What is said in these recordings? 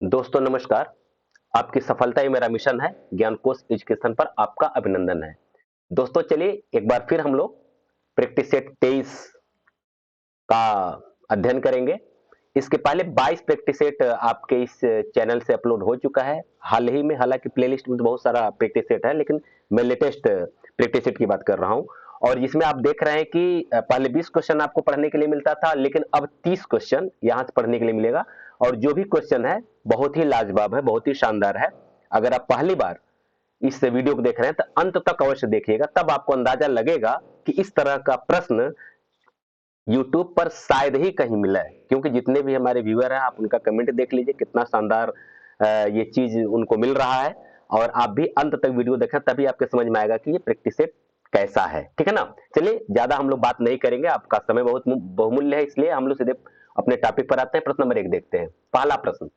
दोस्तों नमस्कार। आपकी सफलता ही मेरा मिशन है। ज्ञान कोश एजुकेशन पर आपका अभिनंदन है। दोस्तों चलिए एक बार फिर हम लोग प्रैक्टिस सेट 23 का अध्ययन करेंगे। इसके पहले 22 प्रैक्टिस सेट आपके इस चैनल से अपलोड हो चुका है हाल ही में। हालांकि प्लेलिस्ट में तो बहुत सारा प्रैक्टिस सेट है, लेकिन मैं लेटेस्ट प्रैक्टिस सेट की बात कर रहा हूं। और जिसमें आप देख रहे हैं कि पहले 20 क्वेश्चन आपको पढ़ने के लिए मिलता था, लेकिन अब 30 क्वेश्चन यहां से पढ़ने के लिए मिलेगा। और जो भी क्वेश्चन है बहुत ही लाजवाब है, बहुत ही शानदार है। अगर आप पहली बार इस वीडियो को देख रहे हैं तो अंत तक अवश्य देखिएगा, तब आपको अंदाजा लगेगा कि इस तरह का प्रश्न यूट्यूब पर शायद ही कहीं मिला है। क्योंकि जितने भी हमारे व्यूअर हैं, आप उनका कमेंट देख लीजिए, कितना शानदार ये चीज उनको मिल रहा है। और आप भी अंत तक वीडियो देखें, तभी आपके समझ में आएगा कि ये प्रैक्टिस सेट कैसा है। ठीक है ना। चलिए ज्यादा हम लोग बात नहीं करेंगे, आपका समय बहुत बहुमूल्य है, इसलिए हम लोग सीधे अपने टॉपिक पर आते हैं। प्रश्न नंबर 1 देखते हैं। पहला प्रश्न,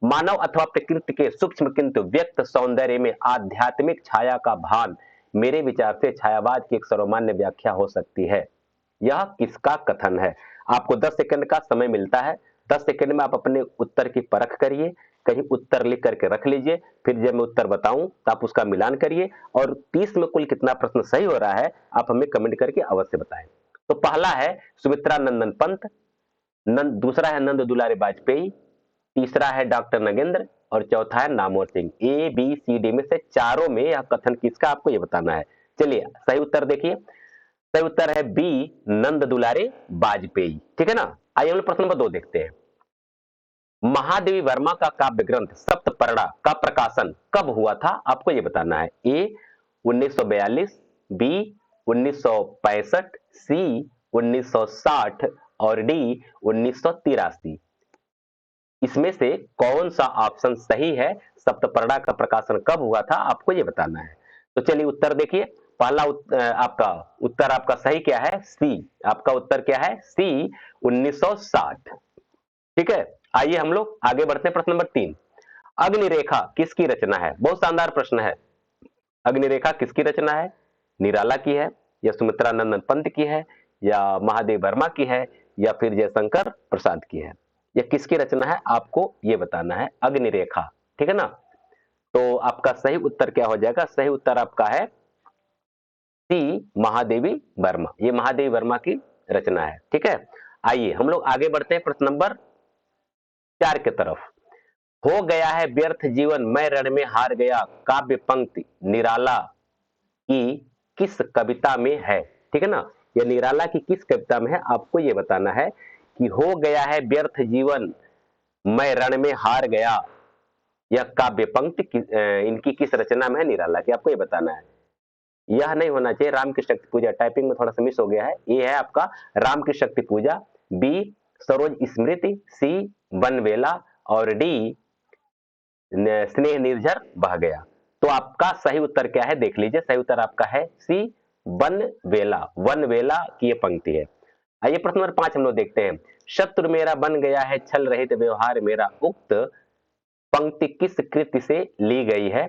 मानव अथवा प्रकृति के सूक्ष्म किंतु व्यक्त सौंदर्य में आध्यात्मिक छाया का भान मेरे विचार से छायावाद की एक सर्वमान्य व्याख्या हो सकती है। यह किसका कथन है? आपको 10 सेकंड का समय मिलता है। 10 सेकंड में आप अपने उत्तर की परख करिए, कहीं उत्तर लिख करके रख लीजिए। फिर जब मैं उत्तर बताऊं तो आप उसका मिलान करिए, और 30 में कुल कितना प्रश्न सही हो रहा है आप हमें कमेंट करके अवश्य बताएं। तो पहला है सुमित्रा नंदन पंत, दूसरा है नंद दुलारे वाजपेयी, तीसरा है डॉक्टर नगेंद्र, और चौथा है Namvar Singh. A B C D में से चारों में यह कथन किसका, आपको यह बताना है। चलिए सही उत्तर देखिए। सही उत्तर है बी, नंद दुलारे वाजपेयी। ठीक है ना। आइए हम लोग प्रश्न नंबर 2 देखते हैं। महादेवी वर्मा का काव्य ग्रंथ सप्तपर्णा का प्रकाशन कब हुआ था, आपको यह बताना है। ए 1942, बी 1965, सी 1960 और डी 1983। इसमें से कौन सा ऑप्शन सही है? सप्तपर्णा का प्रकाशन कब हुआ था, आपको यह बताना है। तो चलिए उत्तर देखिए। पहला आपका उत्तर आपका सही क्या है? सी। आपका उत्तर क्या है? सी 1960। ठीक है। आइए हम लोग आगे बढ़ते हैं। प्रश्न नंबर 3, अग्निरेखा किसकी रचना है? बहुत शानदार प्रश्न है। अग्निरेखा किसकी रचना है? निराला की है, या सुमित्रा नंदन पंत की है, या महादेव वर्मा की है, या फिर जयशंकर प्रसाद की है? यह किसकी रचना है आपको यह बताना है, अग्निरेखा। ठीक है ना। तो आपका सही उत्तर क्या हो जाएगा? सही उत्तर आपका है सी, महादेवी वर्मा। ये महादेवी वर्मा की रचना है। ठीक है। आइए हम लोग आगे बढ़ते हैं प्रश्न नंबर 4 की तरफ। हो गया है व्यर्थ जीवन मैं रण में हार गया काव्य पंक्ति निराला की किस कविता में है? ठीक है ना। यह निराला की किस कविता में है, आपको यह बताना है कि हो गया है व्यर्थ जीवन मैं रण में हार गया, यह काव्य पंक्ति इनकी किस रचना में है, निराला की। आपको यह बताना है। यह नहीं होना चाहिए राम की शक्ति पूजा, टाइपिंग में थोड़ा सा मिस हो गया है। ये है आपका राम की शक्ति पूजा, बी सरोज स्मृति, सी बनवेला, और डी स्नेह निर्झर बह गया। तो आपका सही उत्तर क्या है देख लीजिए। सही उत्तर आपका है सी, बनवेला। वनवेला की ये पंक्ति है। आइए प्रश्न नंबर 5 हम लोग देखते हैं। शत्रु मेरा बन गया है छल रहित व्यवहार मेरा, उक्त पंक्ति किस कृति से ली गई है?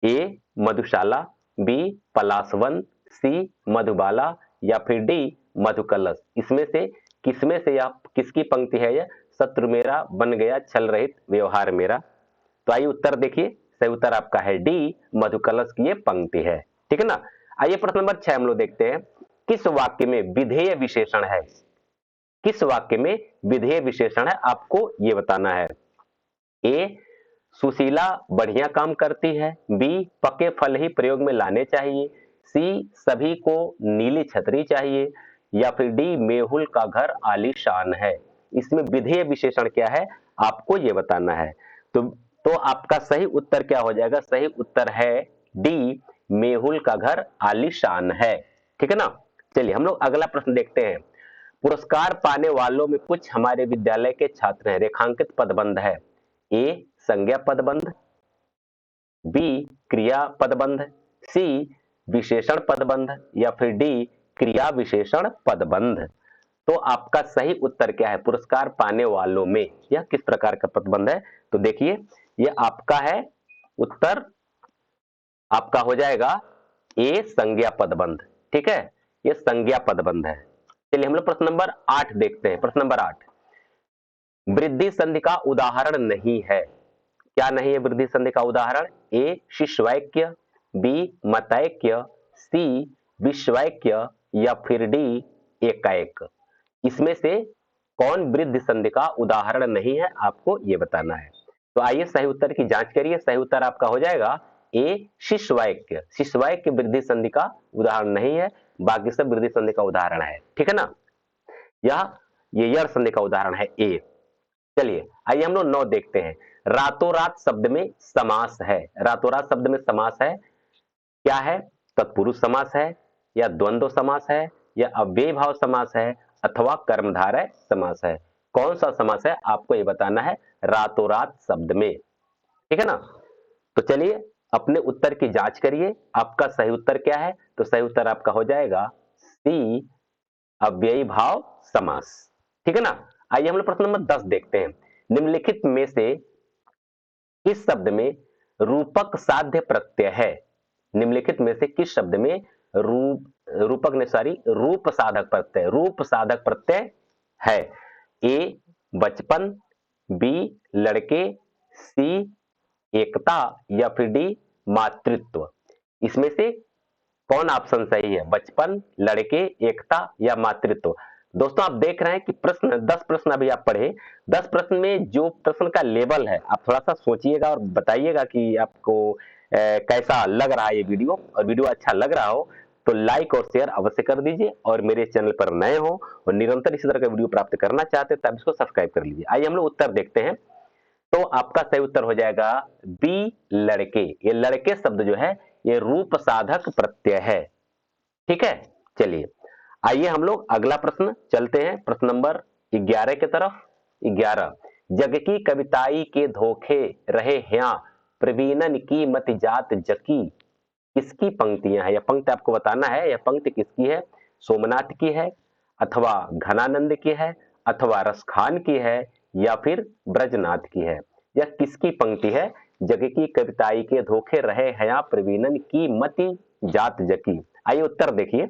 ए मधुशाला, बी पलाशवन, सी मधुबाला, या फिर डी मधुकलश। इसमें से किसमें से यह किसकी पंक्ति है? यह शत्रु मेरा बन गया छल रहित व्यवहार मेरा। तो आइए उत्तर देखिए। सही उत्तर आपका है डी, मधुकलश की ये पंक्ति है। ठीक है ना। आइए प्रश्न नंबर 6 हम लोग देखते हैं। किस वाक्य में विधेय विशेषण है? किस वाक्य में विधेय विशेषण है, आपको यह बताना है। ए सुशीला बढ़िया काम करती है, बी पके फल ही प्रयोग में लाने चाहिए, सी सभी को नीली छतरी चाहिए, या फिर डी मेहुल का घर आलीशान है। इसमें विधेय विशेषण क्या है, आपको यह बताना है। तो आपका सही उत्तर क्या हो जाएगा? सही उत्तर है डी, मेहुल का घर आलीशान है। ठीक है ना। चलिए हम लोग अगला प्रश्न देखते हैं। पुरस्कार पाने वालों में कुछ हमारे विद्यालय के छात्र हैं, रेखांकित पदबंध है। ए संज्ञा पदबंध, बी क्रिया पदबंध, सी विशेषण पदबंध, या फिर डी क्रिया विशेषण पदबंध। तो आपका सही उत्तर क्या है? पुरस्कार पाने वालों में यह किस प्रकार का पदबंध है? तो देखिए यह आपका है उत्तर, आपका हो जाएगा ए संज्ञा पदबंध। ठीक है। यह संज्ञा पदबंध है। चलिए हम लोग प्रश्न नंबर 8 देखते हैं। प्रश्न नंबर 8, वृद्धि संधि का उदाहरण नहीं है। क्या नहीं है वृद्धि संधि का उदाहरण? ए शिश्वैक्य, बी मतैक्य, सी विश्वैक्य या फिर डी एकैक। इसमें से कौन वृद्धि संधि का उदाहरण नहीं है, आपको यह बताना है। तो आइए सही उत्तर की जांच करिए। सही उत्तर आपका हो जाएगा ए शिश्वैक्य। शिश्वैक्य वृद्धि संधि का उदाहरण नहीं है, बाकी सब वृद्धि संधि का उदाहरण है, ठीक है ना। ये यड़ संधि का उदाहरण है ए। चलिए आइए हम लोग 9 देखते हैं। रातों रात शब्द में समास है। रातों रात शब्द में समास है, क्या है? तत्पुरुष समास है, या द्वंद्व समास है, या अव्ययी भाव समास है, अथवा कर्मधारय समास है। कौन सा समास है आपको ये बताना है रातों रात शब्द में, ठीक है ना। तो चलिए अपने उत्तर की जांच करिए। आपका सही उत्तर क्या है? तो सही उत्तर आपका हो जाएगा सी अव्ययी भाव समास, ठीक है ना। आइए हम लोग प्रश्न नंबर 10 देखते हैं। निम्नलिखित में से किस शब्द में रूपक साध्य प्रत्यय है? निम्नलिखित में से किस शब्द में रूपक ने सॉरी रूप साधक प्रत्यय है? ए बचपन, बी लड़के, सी एकता या फिर डी मातृत्व। इसमें से कौन ऑप्शन सही है? बचपन, लड़के, एकता या मातृत्व। दोस्तों आप देख रहे हैं कि प्रश्न 10 प्रश्न अभी आप पढ़े। 10 प्रश्न में जो प्रश्न का लेवल है आप थोड़ा सा सोचिएगा और बताइएगा कि आपको कैसा लग रहा है ये वीडियो। और वीडियो अच्छा लग रहा हो तो लाइक और शेयर अवश्य कर दीजिए, और मेरे चैनल पर नए हो और निरंतर इसी तरह का वीडियो प्राप्त करना चाहते हैं तब इसको सब्सक्राइब कर लीजिए। आइए हम लोग उत्तर देखते हैं। तो आपका सही उत्तर हो जाएगा बी लड़के। ये लड़के शब्द जो है ये रूप साधक प्रत्यय है, ठीक है। चलिए आइए हम लोग अगला प्रश्न चलते हैं, प्रश्न नंबर 11 की तरफ। 11, जग की कविताई के धोखे रहे हैं प्रवीणन की मत जात जकी। किसकी पंक्तियां हैं? यह पंक्ति आपको बताना है। यह पंक्ति किसकी है? सोमनाथ की है, अथवा घनानंद की है, अथवा रसखान की है, या फिर ब्रजनाथ की है। यह किसकी पंक्ति है? जग की कविताई के धोखे रहे हैं प्रवीणन की मति जात जकी। आइए उत्तर देखिए।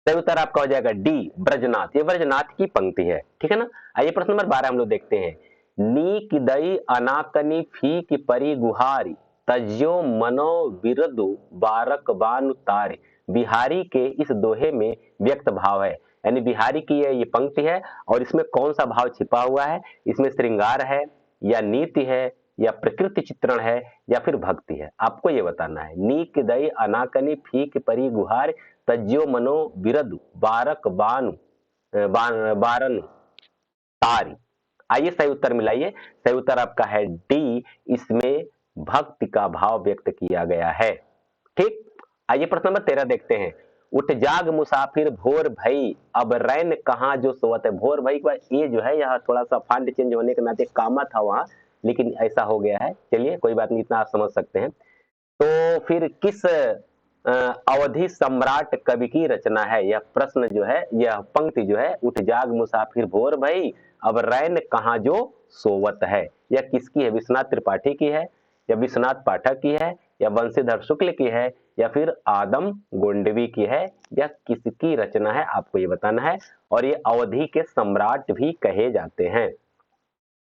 सही उत्तर आपका हो जाएगा डी ब्रजनाथ। ये ब्रजनाथ की पंक्ति है, ठीक है ना। आइए प्रश्न नंबर 12 हम लोग देखते हैं। नी किदई अनाकनी फी की परी गुहारी तज्यो मनो विरदु बारक बानु तारे। बिहारी के इस दोहे में व्यक्त भाव है, यानी बिहारी की ये पंक्ति है, और इसमें कौन सा भाव छिपा हुआ है? इसमें श्रृंगार है, या नीति है, या प्रकृति चित्रण है, या फिर भक्ति है। आपको ये बताना है। नी किदई अनाकनी फी की परी गुहार तज्यो मनो विरदु बारक बानु बारन तारी। आइए सही उत्तर मिलाइए। सही उत्तर आपका है डी, इसमें भक्ति का भाव व्यक्त किया गया है, ठीक। आइए प्रश्न नंबर 13 देखते हैं। उठ जाग मुसाफिर भोर भई अब रैन कहां जो सोवत है। भोर भई का ये जो है यहाँ थोड़ा सा फंड चेंज होने के नाते कामा था वहां, लेकिन ऐसा हो गया है। चलिए कोई बात नहीं, इतना आप समझ सकते हैं। तो फिर किस अवधि सम्राट कवि की रचना है? यह प्रश्न जो है, यह पंक्ति जो है, उठ जाग मुसाफिर भोर भई अब रैन कहां जो सोवत है, यह किसकी है? विश्वनाथ त्रिपाठी की है, या विश्वनाथ पाठक की है, या बंशीधर शुक्ल की है, या फिर आदम गोंडवी की है? यह किसकी रचना है आपको ये बताना है। और ये अवधि के सम्राट भी कहे जाते हैं।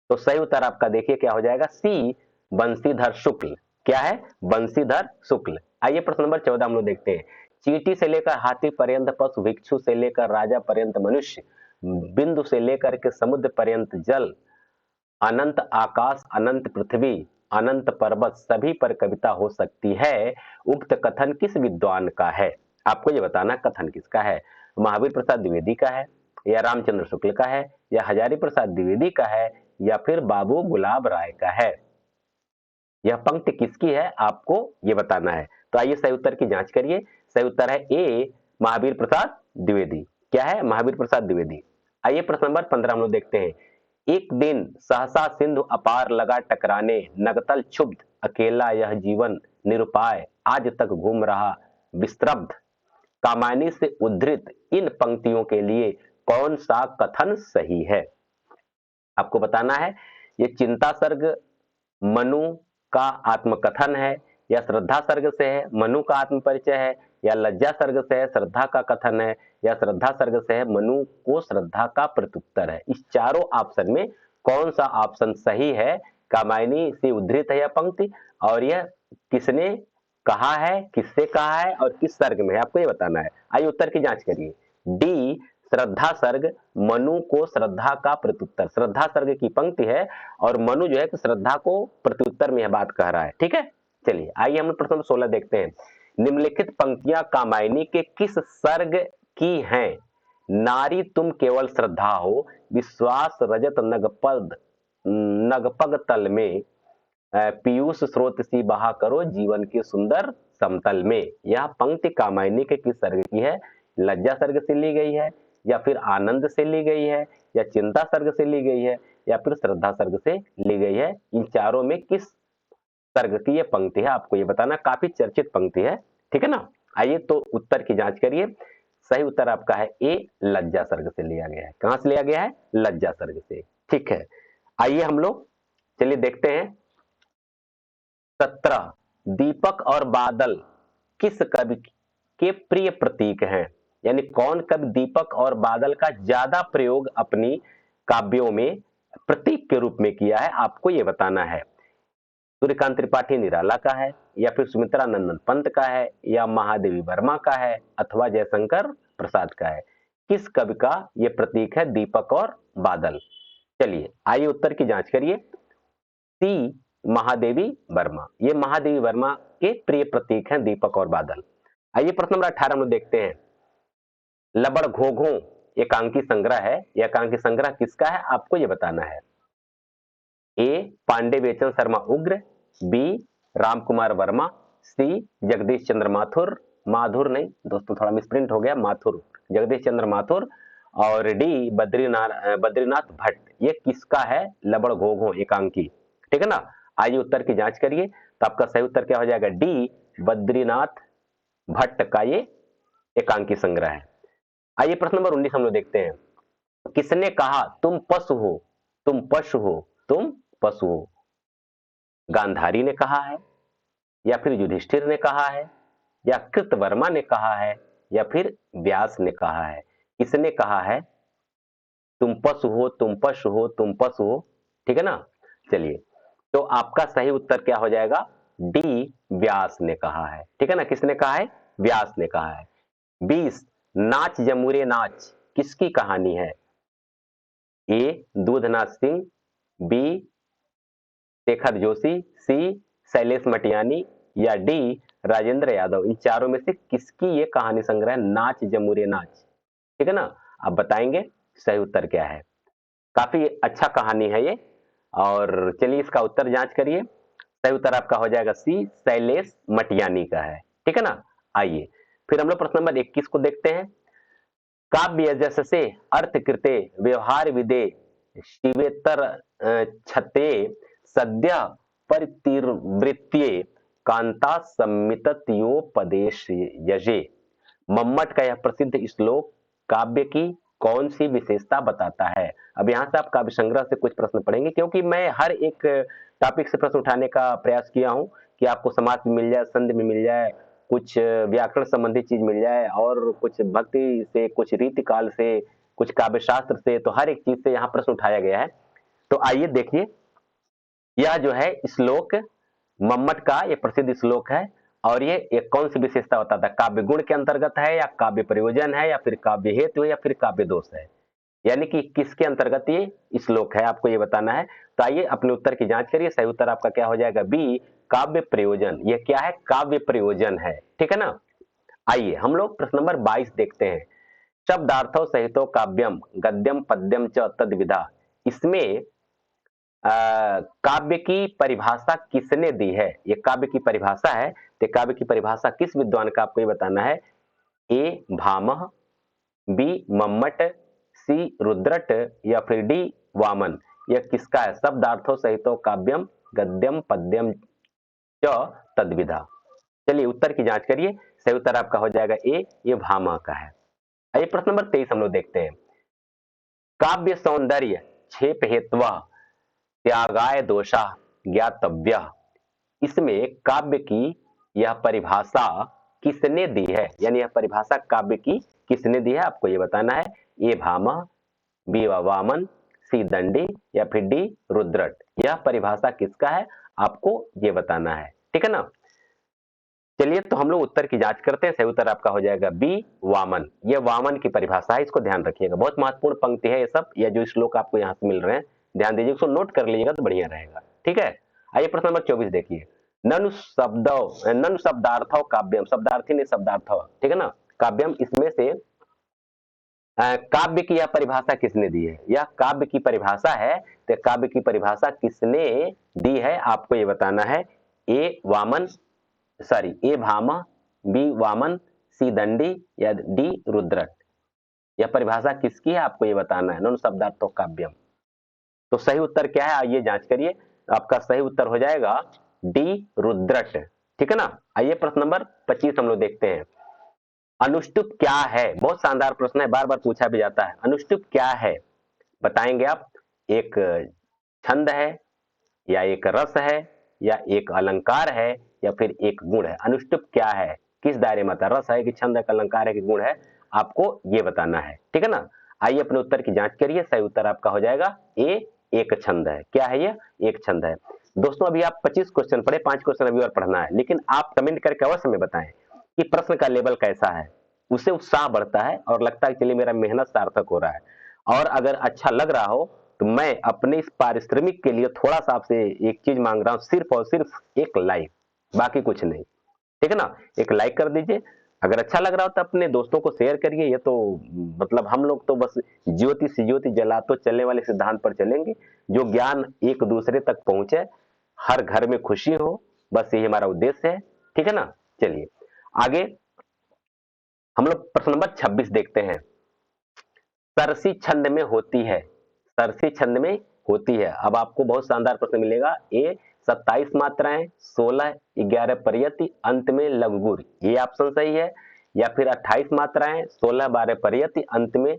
तो सही उत्तर आपका देखिए क्या हो जाएगा? सी बंशीधर शुक्ल। क्या है? बंशीधर शुक्ल। आइए प्रश्न नंबर 14 हम लोग देखते हैं। चींटी से लेकर हाथी पर्यंत, पशु भिक्षु से लेकर राजा पर्यंत मनुष्य, बिंदु से लेकर के समुद्र पर्यंत जल, अनंत आकाश, अनंत पृथ्वी, अनंत पर्वत सभी पर कविता हो सकती है। उक्त कथन किस विद्वान का है? आपको ये बताना कथन किसका है। महावीर प्रसाद द्विवेदी का है, या रामचंद्र शुक्ल का है, या हजारी प्रसाद द्विवेदी का है, या फिर बाबू गुलाब राय का है। यह पंक्ति किसकी है आपको ये बताना है। तो आइए सही उत्तर की जांच करिए। सही उत्तर है ए महावीर प्रसाद द्विवेदी। क्या है? महावीर प्रसाद द्विवेदी। आइए प्रश्न नंबर 15 हम लोग देखते हैं। एक दिन सहसा सिंधु अपार लगा टकराने, नगतल क्षुब्ध अकेला यह जीवन निरुपाय, आज तक घूम रहा विस्त्रब्ध। कामायनी से उद्धृत इन पंक्तियों के लिए कौन सा कथन सही है? आपको बताना है। ये चिंता सर्ग मनु का आत्मकथन है, या श्रद्धा सर्ग से है, मनु का आत्म परिचय है, या लज्जा सर्ग से है श्रद्धा का कथन है, या श्रद्धा सर्ग से है मनु को श्रद्धा का प्रत्युत्तर है। इस चारों ऑप्शन में कौन सा ऑप्शन सही है? कामायनी से उद्धृत है यह पंक्ति, और यह किसने कहा है, किससे कहा है और किस सर्ग में है, आपको ये बताना है। आइए उत्तर की जांच करिए। डी श्रद्धा सर्ग, मनु को श्रद्धा का प्रत्युत्तर। श्रद्धा सर्ग की पंक्ति है और मनु जो है कि श्रद्धा को प्रत्युत्तर में यह बात कह रहा है। ठीक है, चलिए आइए हम प्रश्न 16 देखते हैं। निम्नलिखित पंक्तियां कामायनी के किस सर्ग की हैं? नारी तुम केवल श्रद्धा हो, विश्वास रजत नगपग तल में, पीयूष स्रोत सी बहा करो जीवन के सुंदर समतल में। यह पंक्ति कामायनी के किस सर्ग की है? लज्जा सर्ग से ली गई है, या फिर आनंद से ली गई है, या चिंता सर्ग से ली गई है, या फिर श्रद्धा सर्ग से ली गई है? इन चारों में किस सर्ग की यह पंक्ति है, आपको ये बताना। काफी चर्चित पंक्ति है, ठीक है ना। आइए तो उत्तर की जांच करिए। सही उत्तर आपका है ए, लज्जा सर्ग से लिया गया है। कहां से लिया गया है? लज्जा सर्ग से। ठीक है, आइए हम लोग चलिए देखते हैं 17। दीपक और बादल किस कवि के प्रिय प्रतीक हैं? यानी कौन कवि दीपक और बादल का ज्यादा प्रयोग अपनी काव्यों में प्रतीक के रूप में किया है, आपको यह बताना है। सूर्यकांत त्रिपाठी निराला का है, या फिर सुमित्रा नंदन पंत का है, या महादेवी वर्मा का है, अथवा जयशंकर प्रसाद का है? किस कवि का यह प्रतीक है दीपक और बादल? चलिए आइए उत्तर की जांच करिए। सी, महादेवी वर्मा। ये महादेवी वर्मा के प्रिय प्रतीक हैं दीपक और बादल। आइए प्रश्न नंबर 18 में देखते हैं। लबड़ घोघो एकांकी संग्रह है, यह एकांकी संग्रह किसका है, आपको यह बताना है। ए, पांडे बेचन शर्मा उग्र, बी, राम कुमार वर्मा, सी, जगदीश चंद्र माथुर नहीं दोस्तों, थोड़ा मिसप्रिंट हो गया, माथुर, जगदीश चंद्र माथुर, और डी, बद्रीनाथ भट्ट। ये किसका है लबड़ घोघो एकांकी? ठीक है ना। आइए उत्तर की जांच करिए, तो आपका सही उत्तर क्या हो जाएगा? डी, बद्रीनाथ भट्ट का ये एकांकी संग्रह है। आइए प्रश्न नंबर 19 हम लोग देखते हैं। किसने कहा तुम पशु हो, तुम पशु हो, तुम पशु हो? गांधारी ने कहा है, या फिर युधिष्ठिर ने कहा है, या कृतवर्मा ने कहा है, या फिर व्यास ने कहा है? किसने कहा है तुम पशु हो, तुम पशु हो, तुम पशु हो? ठीक है ना। चलिए तो आपका सही उत्तर क्या हो जाएगा? डी, व्यास ने कहा है। ठीक है ना, किसने कहा है? व्यास ने कहा है। 20। नाच जमूरे नाच किसकी कहानी है? ए, दूधनाथ सिंह, बी, शेखर जोशी, सी, शैलेश मटियानी, या डी, राजेंद्र यादव? इन चारों में से किसकी ये कहानी संग्रह नाच जमूरे नाच? ठीक है ना, आप बताएंगे सही उत्तर क्या है। काफी अच्छा कहानी है ये, और चलिए इसका उत्तर जांच करिए। सही उत्तर आपका हो जाएगा सी, शैलेश मटियानी का है। ठीक है ना। आइए फिर हम लोग प्रश्न नंबर 21 को देखते हैं। काव्य जससे अर्थ कृते व्यवहार विदे शिवेतर छते सद्य परितिर्वृत्ये कांता सम्मितत्योपदेश यजे। मम्मट का यह प्रसिद्ध श्लोक काव्य की कौन सी विशेषता बताता है? अब यहां से आप काव्य संग्रह से कुछ प्रश्न पढ़ेंगे, क्योंकि मैं हर एक टॉपिक से प्रश्न उठाने का प्रयास किया हूं कि आपको समाज में मिल जाए, संधि में मिल जाए, कुछ व्याकरण संबंधी चीज मिल जाए, और कुछ भक्ति से, कुछ रीति काल से, कुछ काव्य शास्त्र से, तो हर एक चीज से यहाँ प्रश्न उठाया गया है। तो आइए देखिए, यह जो है श्लोक मम्मट का ये प्रसिद्ध श्लोक है, और ये एक कौन सी विशेषता बताता है? काव्य गुण के अंतर्गत है, या काव्य प्रयोजन है, या फिर काव्य हेतु है, या फिर काव्य दोष है? यानी कि किसके अंतर्गत ये श्लोक है, आपको ये बताना है। तो आइए अपने उत्तर की जांच करिए। सही उत्तर आपका क्या हो जाएगा? बी, काव्य प्रयोजन। ये क्या है? काव्य प्रयोजन है। ठीक है ना। आइए हम लोग प्रश्न नंबर 22 देखते हैं। शब्दार्थो सहितो काव्यम गद्यम पद्यम च तद्विधा। इसमें काव्य की परिभाषा किसने दी है? ये काव्य की परिभाषा है, तो काव्य की परिभाषा किस विद्वान का, आपको ये बताना है। ए, भामह, बी, मम्मट, सी, रुद्रट, या फिर डी, वामन? यह किसका है? शब्दार्थो सहितो काव्यम गद्यम पद्यम च तद्विधा। चलिए उत्तर की जांच करिए। सही उत्तर आपका हो जाएगा ए, ये भामह का है। आइए प्रश्न नंबर 23 हम लोग देखते हैं। काव्य सौंदर्य क्षेप हेत्वा त्यागाय दोषा ज्ञातव्य। इसमें काव्य की यह परिभाषा किसने दी है, यानी यह परिभाषा काव्य की किसने दी है, आपको ये बताना है। ए भामह, बी वामन, सी दंडी या फिर डी रुद्रट। यह परिभाषा किसका है, आपको ये बताना है, ठीक है ना। चलिए तो हम लोग उत्तर की जांच करते हैं। सही उत्तर आपका हो जाएगा बी वामन। यह वामन की परिभाषा है, इसको ध्यान रखिएगा, बहुत महत्वपूर्ण पंक्ति है ये सब, या जो श्लोक आपको यहां से मिल रहे हैं ध्यान दीजिए, उसको नोट कर लीजिएगा तो बढ़िया रहेगा, ठीक है। आइए प्रश्न नंबर 24 देखिए। ननु शब्दार्थो काव्यम, शब्दार्थी ने शब्दार्थ, ठीक है ना, काव्यम, इसमें से काव्य की यह परिभाषा किसने दी है, यह काव्य की परिभाषा है, तो काव्य की परिभाषा किसने दी है, आपको ये बताना है। ए वामन, सॉरी, ए भामा, बी वामन, सी दंडी या डी रुद्रट। यह परिभाषा किसकी है, आपको ये बताना है। ननु शब्दार्थो काव्यम, तो सही उत्तर क्या है, आइए जांच करिए। आपका सही उत्तर हो जाएगा डी रुद्रट, ठीक है ना। आइए प्रश्न नंबर 25 हम लोग देखते हैं। अनुष्टुप क्या है, बहुत शानदार प्रश्न है, बार बार पूछा भी जाता है। अनुष्टुप क्या है, बताएंगे आप। एक छंद है, या एक रस है, या एक अलंकार है, या फिर एक गुण है। अनुष्टुप क्या है, किस दायरे में आता है, रस है कि छंद है कि अलंकार है कि गुण है, आपको ये बताना है, ठीक है ना। आइए अपने उत्तर की जांच करिए। सही उत्तर आपका हो जाएगा ए, एक छंद है। क्या है ये, एक छंद है। दोस्तों अभी आप 25 क्वेश्चन पढ़े, 5 क्वेश्चन अभी और पढ़ना है, लेकिन आप कमेंट करके अवश्य में बताएं कि प्रश्न का लेवल कैसा है। उससे उत्साह बढ़ता है और लगता है कि चलिए मेरा मेहनत सार्थक हो रहा है। और अगर अच्छा लग रहा हो तो मैं अपने इस पारिश्रमिक के लिए थोड़ा सा आपसे एक चीज मांग रहा हूं, सिर्फ और सिर्फ एक लाइक, बाकी कुछ नहीं, ठीक है ना। एक लाइक कर दीजिए। अगर अच्छा लग रहा हो तो अपने दोस्तों को शेयर करिए। ये तो मतलब हम लोग तो बस ज्योति से ज्योति जला तो चलने वाले सिद्धांत पर चलेंगे, जो ज्ञान एक दूसरे तक पहुंचे, हर घर में खुशी हो, बस यही हमारा उद्देश्य है, ठीक है ना। चलिए आगे हम लोग प्रश्न नंबर 26 देखते हैं। सरसी छंद में होती है, सरसी छंद में होती है। अब आपको बहुत शानदार प्रश्न मिलेगा। ए 27 मात्राएं, 16 11 पर्यति, अंत में लघु गुर, ये ऑप्शन सही है। या फिर 28 मात्राएं, 16 12 पर्यति, अंत में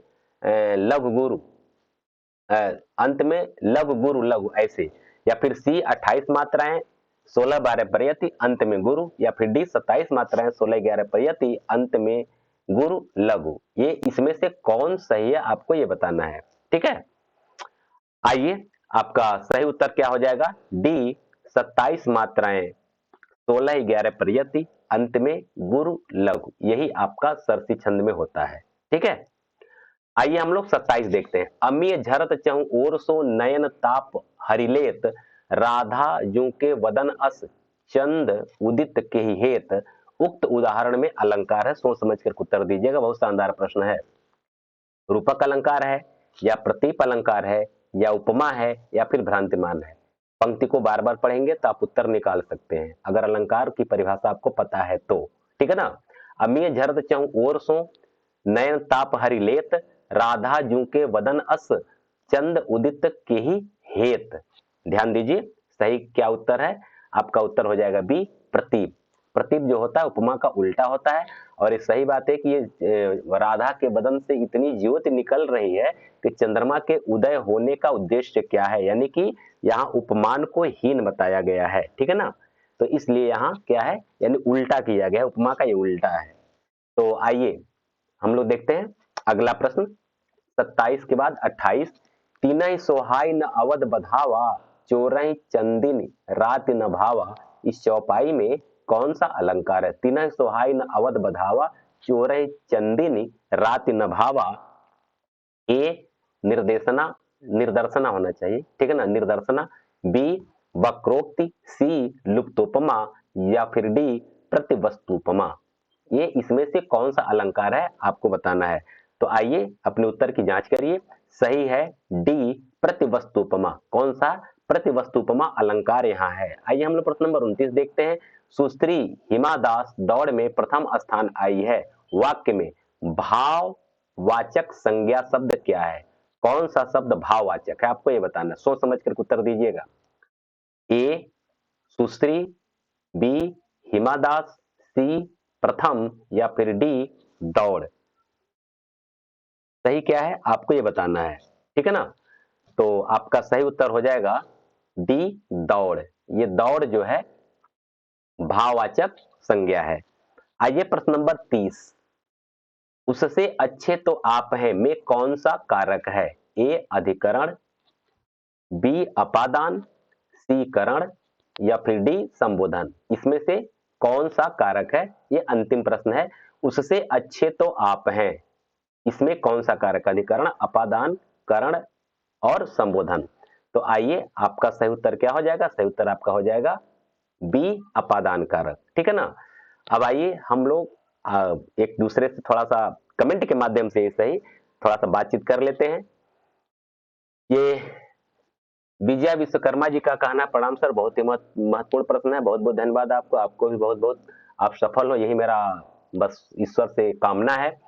लघु गुरु, अंत में लघु गुरु लघु, ऐसे। या फिर सी 28 मात्राएं, 16 12 पर्यति, अंत में गुरु, या फिर डी 27 मात्राएं, 16 11 पर्यति, अंत में गुरु लघु। ये इसमें से कौन सही है, आपको ये बताना है, ठीक है। आइए आपका सही उत्तर क्या हो जाएगा, डी 27 मात्राएं, 16 11 पर्यति, अंत में गुरु लघु, यही आपका सरसी छंद में होता है, ठीक है। आइए हम लोग 27 देखते हैं। अमीय झरत चहु ओर सो नयन ताप हरिलेत, राधा जू के वदन अस चंद उदित के ही हेत। उक्त उदाहरण में अलंकार है, सोच समझ कर उत्तर दीजिएगा, बहुत शानदार प्रश्न है। रूपक अलंकार है, या प्रतीप अलंकार है, या उपमा है, या फिर भ्रांतिमान है। पंक्ति को बार बार पढ़ेंगे तो आप उत्तर निकाल सकते हैं, अगर अलंकार की परिभाषा आपको पता है तो, ठीक है ना। अमीय झरत चहु ओर सो नयन ताप हरिलेत, राधा जू के वदन अस चंद उदित के ही हेत। ध्यान दीजिए, सही क्या उत्तर है, आपका उत्तर हो जाएगा बी प्रतीप। प्रतीप जो होता है उपमा का उल्टा होता है। और ये सही बात है कि ये राधा के बदन से इतनी ज्योति निकल रही है कि चंद्रमा के उदय होने का उद्देश्य क्या है, यानी कि यहाँ उपमान को हीन बताया गया है, ठीक है ना। तो इसलिए यहाँ क्या है, यानी उल्टा किया गया है, उपमा का ये उल्टा है। तो आइए हम लोग देखते हैं अगला प्रश्न। 27 के बाद 28। तीनहि सोहाई न अवध बधावा, चोरहि चंदिन रात न भावा। इस चौपाई में कौन सा अलंकार है। तीनहि सोहाई न अवध बधावा, चोरहि चंदिन रात न भावा। ए निर्देशना, निर्दर्शना होना चाहिए, ठीक है ना, निर्दर्शना। बी वक्रोक्ति, सी लुप्तोपमा, या फिर डी प्रतिवस्तुपमा। ये इसमें से कौन सा अलंकार है, आपको बताना है। तो आइए अपने उत्तर की जांच करिए। सही है डी प्रतिवस्तुपमा। कौन सा, प्रतिवस्तुपमा अलंकार यहाँ है। आइए हम लोग प्रश्न नंबर 29 देखते हैं। सुश्री हिमा दास दौड़ में प्रथम स्थान आई है, वाक्य में भाववाचक संज्ञा शब्द क्या है। कौन सा शब्द भाववाचक है, आपको ये बताना, सोच समझ कर उत्तर दीजिएगा। ए सुश्री, बी हिमा दास, सी प्रथम, या फिर डी दौड़। सही क्या है, आपको ये बताना है, ठीक है ना। तो आपका सही उत्तर हो जाएगा डी दौड़। ये दौड़ जो है भाववाचक संज्ञा है। आइए प्रश्न नंबर 30, उससे अच्छे तो आप हैं में कौन सा कारक है? ए अधिकरण, बी अपादान, सी करण या फिर डी संबोधन। इसमें से कौन सा कारक है? ये अंतिम प्रश्न है। उससे अच्छे तो आप हैं, इसमें कौन सा कारक? अधिकरण, अपादान, करण और संबोधन। तो आइए आपका सही उत्तर क्या हो जाएगा? सही उत्तर आपका हो जाएगा बी अपादान कारक। ठीक है ना? अब आइए हम लोग एक दूसरे से थोड़ा सा कमेंट के माध्यम से सही थोड़ा सा बातचीत कर लेते हैं। ये विजया विश्वकर्मा जी का कहना, प्रणाम सर, बहुत ही महत्वपूर्ण प्रश्न है, बहुत बहुत धन्यवाद आपको, आपको भी बहुत बहुत, आप सफल हो, यही मेरा बस ईश्वर से कामना है।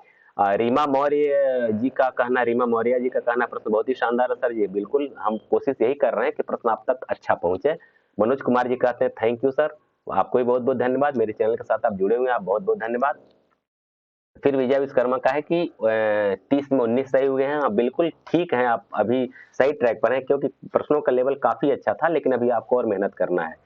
रीमा मौर्य जी का कहना, रीमा मौर्य जी का कहना, प्रश्न बहुत ही शानदार है सर। ये बिल्कुल हम कोशिश यही कर रहे हैं कि प्रश्न आप तक अच्छा पहुंचे। मनोज कुमार जी कहते हैं थैंक यू सर, आपको भी बहुत बहुत धन्यवाद, मेरे चैनल के साथ आप जुड़े हुए हैं, आप बहुत बहुत धन्यवाद। फिर विजय विश्वकर्मा का है कि 30 में 19 सही हुए हैं। हाँ, बिल्कुल ठीक है, आप अभी सही ट्रैक पर हैं, क्योंकि प्रश्नों का लेवल काफी अच्छा था, लेकिन अभी आपको और मेहनत करना है।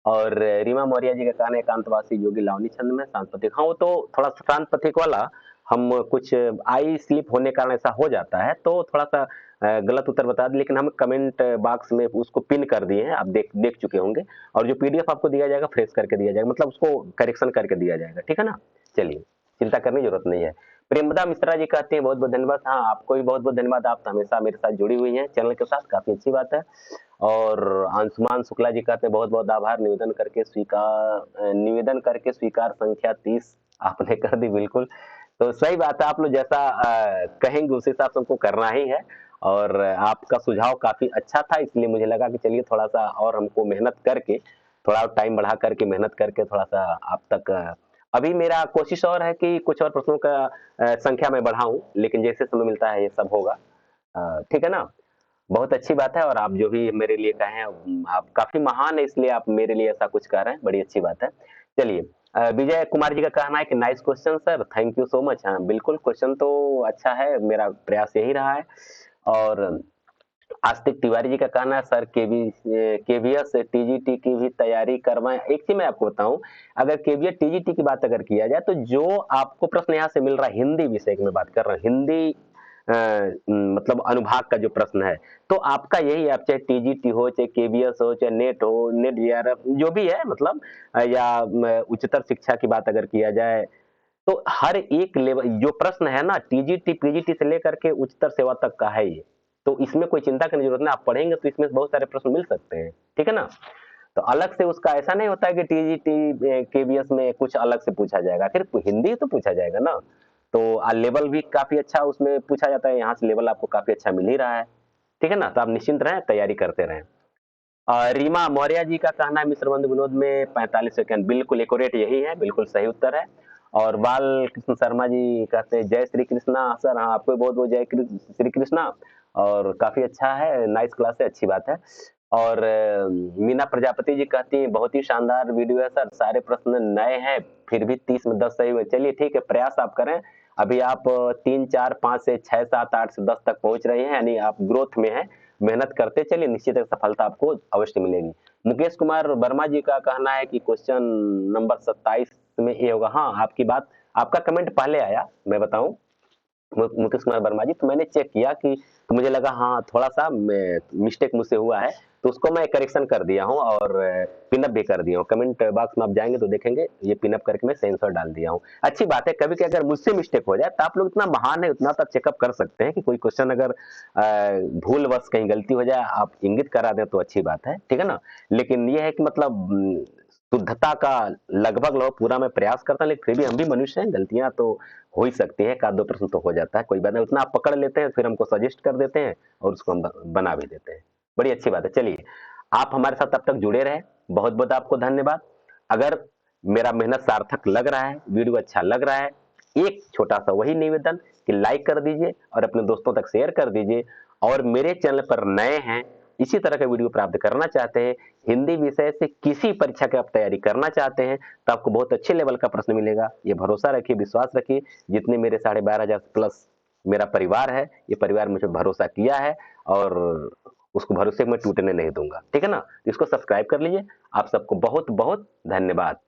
और रीमा मौर्य जी का कहना है एकांतवासी योगी लावनी छंद में शांत प्रतीक। हाँ, वो तो थोड़ा शांत प्रतीक वाला हम कुछ आई स्लिप होने के कारण ऐसा हो जाता है, तो थोड़ा सा गलत उत्तर बता दिए, लेकिन हम कमेंट बॉक्स में उसको पिन कर दिए हैं, आप देख चुके होंगे। और जो पीडीएफ आपको दिया जाएगा फ्रेश करके दिया जाएगा, मतलब उसको करेक्शन करके दिया जाएगा। ठीक है ना? चलिए, चिंता करने की जरूरत नहीं है। प्रेमदा मिश्रा जी कहते हैं बहुत बहुत धन्यवाद। हाँ, आपको भी बहुत बहुत धन्यवाद, आप तो हमेशा मेरे साथ जुड़ी हुई हैं चैनल के साथ, काफी अच्छी बात है। और अंशुमान शुक्ला जी कहते हैं बहुत बहुत आभार, निवेदन करके स्वीकार संख्या 30 आपने कर दी। बिल्कुल, तो सही बात है, आप लोग जैसा कहेंगे उस हिसाब से हमको करना ही है। और आपका सुझाव काफी अच्छा था, इसलिए मुझे लगा कि चलिए थोड़ा सा और हमको मेहनत करके, थोड़ा टाइम बढ़ा करके मेहनत करके थोड़ा सा आप तक अभी मेरा कोशिश और है कि कुछ और प्रश्नों का संख्या में बढ़ाऊं, लेकिन जैसे समय मिलता है ये सब होगा। ठीक है ना? बहुत अच्छी बात है, और आप जो भी मेरे लिए कहें, आप काफी महान है, इसलिए आप मेरे लिए ऐसा कुछ कर रहे हैं, बड़ी अच्छी बात है। चलिए, विजय कुमार जी का कहना है कि nice question sir, thank you so much. हाँ, बिल्कुल, क्वेश्चन तो अच्छा है, मेरा प्रयास यही रहा है। और आस्तिक तिवारी जी का कहना है सर केवीएस टीजीटी की भी तैयारी करवाएं। एक चीज मैं आपको बताऊं, अगर केवीएस टीजीटी की बात अगर किया जाए, तो जो आपको प्रश्न यहाँ से मिल रहा है, हिंदी विषय की मैं बात कर रहा हूँ, हिंदी मतलब अनुभाग का जो प्रश्न है, तो आपका यही है, आप चाहे टीजीटी हो, चाहे केवीएस हो, चाहे नेट हो, नेट जीआरएफ जो भी है, मतलब या उच्चतर शिक्षा की बात अगर किया जाए, तो हर एक लेवल जो प्रश्न है ना, टीजीटी पीजीटी से लेकर के उच्चतर सेवा तक का है ये। तो इसमें कोई चिंता करने की जरूरत नहीं, आप पढ़ेंगे तो इसमें बहुत सारे प्रश्न मिल सकते हैं। ठीक है ना? तो अलग से उसका ऐसा नहीं होता है कि टीजीटी केवीएस में कुछ अलग से पूछा जाएगा, फिर हिंदी तो पूछा जाएगा ना। तो लेवल भी काफी अच्छा उसमें पूछा जाता है, यहाँ से लेवल आपको काफी अच्छा मिल ही रहा है। ठीक है ना? तो आप निश्चिंत रहें, तैयारी करते रहें। रीमा मौर्य जी का कहना है मिश्र बंधु विनोद में 45 सेकंड, बिल्कुल एक्यूरेट यही है, बिल्कुल सही उत्तर है। और बाल कृष्ण शर्मा जी कहते हैं जय श्री कृष्णा सर। हाँ, आपको बहुत बहुत जय श्री कृष्णा, और काफी अच्छा है, नाइस क्लास है, अच्छी बात है। और मीना प्रजापति जी कहती हैं बहुत ही शानदार वीडियो है सर, सारे प्रश्न नए हैं, फिर भी 30 में 10 सही हुए। चलिए ठीक है, प्रयास आप करें, अभी आप 3 4 5 से 6 7 8 से 10 तक पहुंच रहे हैं, यानी आप ग्रोथ में हैं, मेहनत करते चलिए, निश्चित सफलता आपको अवश्य मिलेगी। मुकेश कुमार वर्मा जी का कहना है कि क्वेश्चन नंबर 27 में ये होगा। हाँ, आपकी बात, आपका कमेंट पहले आया, मैं बताऊं मुकेश कुमार वर्मा जी, तो मैंने चेक किया कि, तो मुझे लगा हाँ थोड़ा सा मिस्टेक मुझसे हुआ है, तो उसको मैं करेक्शन कर दिया हूँ और पिनअप भी कर दिया हूँ। कमेंट बॉक्स में आप जाएंगे तो देखेंगे ये पिनअप करके मैं सेंसर डाल दिया हूँ। अच्छी बात है, कभी कि अगर मुझसे मिस्टेक हो जाए तो आप लोग इतना महान है, उतना तो चेकअप कर सकते हैं कि कोई क्वेश्चन अगर भूलवश कहीं गलती हो जाए, आप इंगित करा दें तो अच्छी बात है। ठीक है ना? लेकिन ये है कि मतलब शुद्धता का लगभग लगभग पूरा मैं प्रयास करता हूँ, लेकिन फिर भी हम भी मनुष्य हैं, गलतियां तो हो ही सकती है, एक आध दो प्रश्न तो हो जाता है, कोई बात नहीं, उतना आप पकड़ लेते हैं, फिर हमको सजेस्ट कर देते हैं और उसको हम बना भी देते हैं, बड़ी अच्छी बात है। चलिए, आप हमारे साथ तब तक जुड़े रहे, बहुत बहुत आपको धन्यवाद। अगर मेरा मेहनत सार्थक लग रहा है, वीडियो अच्छा लग रहा है, एक छोटा सा वही निवेदन कि लाइक कर दीजिए और अपने दोस्तों तक शेयर कर दीजिए। और मेरे चैनल पर नए हैं, इसी तरह का वीडियो प्राप्त करना चाहते हैं, हिंदी विषय से किसी परीक्षा की आप तैयारी करना चाहते हैं, तो आपको बहुत अच्छे लेवल का प्रश्न मिलेगा, ये भरोसा रखिए, विश्वास रखिए। जितने मेरे 12,500 प्लस मेरा परिवार है, ये परिवार मुझे भरोसा किया है, और उसको भरोसे में टूटने नहीं दूंगा। ठीक है ना? इसको सब्सक्राइब कर लीजिए। आप सबको बहुत बहुत धन्यवाद।